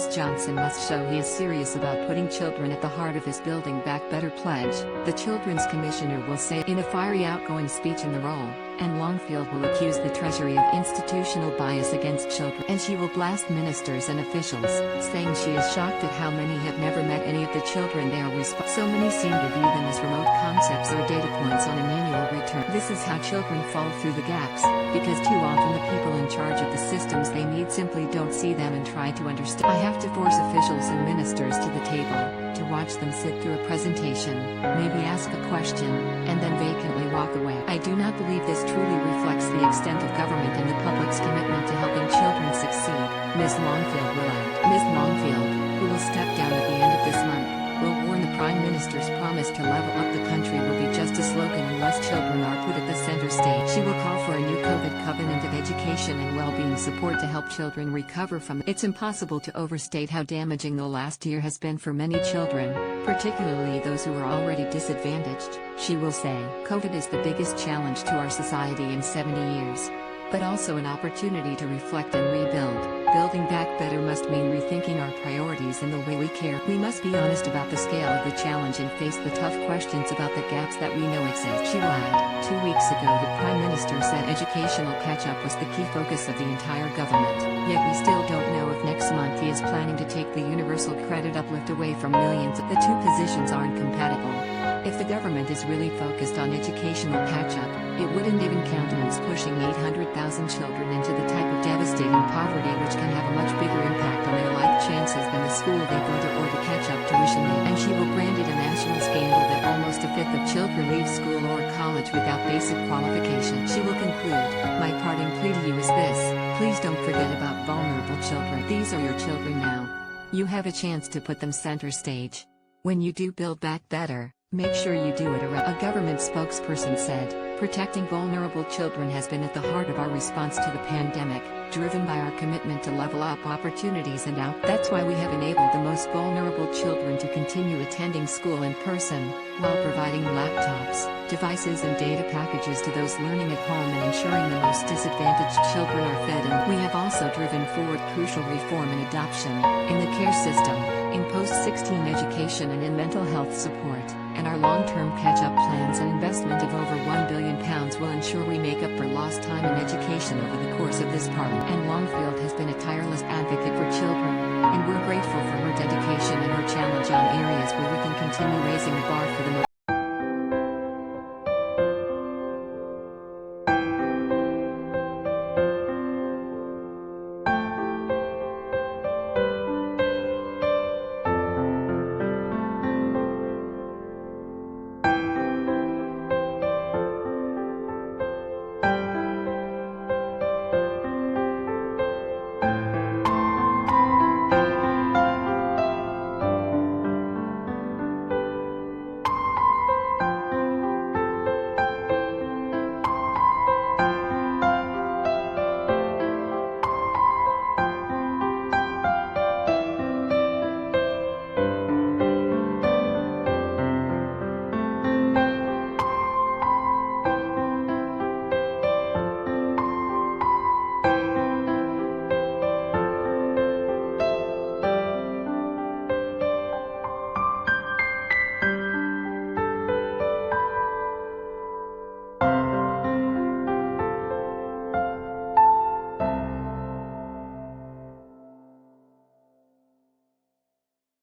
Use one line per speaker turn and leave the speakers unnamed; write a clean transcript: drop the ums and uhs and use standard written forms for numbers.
Boris Johnson must show he is serious about putting children at the heart of his Building Back Better pledge, the Children's Commissioner will say in a fiery outgoing speech in the role, and Longfield will accuse the Treasury of institutional bias against children. And she will blast ministers and officials, saying she is shocked at how many have never met any of the children they are responsible. So many seem to view them as remote concepts or data points on a manual return. This is how children fall through the gaps, because too often the people in charge of the systems they need simply don't see them and try to understand. I have to force officials and ministers to the table, to watch them sit through a presentation, maybe ask a question, and then vacantly walk away. I do not believe this truly reflects the extent of government and the public's commitment to helping children succeed, Ms. Longfield will add. Ms. Longfield, who will step down at the end of this month, will warn the Prime Minister's promise to level up the country will be just a slogan unless children are put at the center stage. She will call for a new COVID covenant of education and well-being support to help children recover from. It's impossible to overstate how damaging the last year has been for many children, particularly those who are already disadvantaged. She will say, COVID is the biggest challenge to our society in 70 years. But also an opportunity to reflect and rebuild. Building back better must mean rethinking our priorities and the way we care. We must be honest about the scale of the challenge and face the tough questions about the gaps that we know exist. She will add, 2 weeks ago the Prime Minister said educational catch-up was the key focus of the entire government, yet we still don't know if next month he is planning to take the universal credit uplift away from millions. The two positions aren't compatible. If the government is really focused on educational catch-up, it wouldn't even countenance pushing 800,000 children into the type of devastating poverty which can have a much bigger impact on their life chances than the school they go to or the catch-up tuition they. And she will brand it a national scandal that almost a fifth of children leave school or college without basic qualifications. She will conclude, my parting plea to you is this, please don't forget about vulnerable children. These are your children now. You have a chance to put them center stage. When you do Build Back Better, make sure you do it around. A government spokesperson said, protecting vulnerable children has been at the heart of our response to the pandemic, driven by our commitment to level up opportunities and out. That's why we have enabled the most vulnerable children to continue attending school in person, while providing laptops, devices and data packages to those learning at home and ensuring the most disadvantaged children are fed. And we have also driven forward crucial reform and adoption, in the care system, in post-16 education and in mental health support, and our long-term catch-up plans and investment of over £1 billion will ensure we make up for lost time in education over the course of this parliament. And Longfield has been a tireless advocate for children, and we're grateful for her dedication and her challenge on areas where we can continue raising the bar for the most.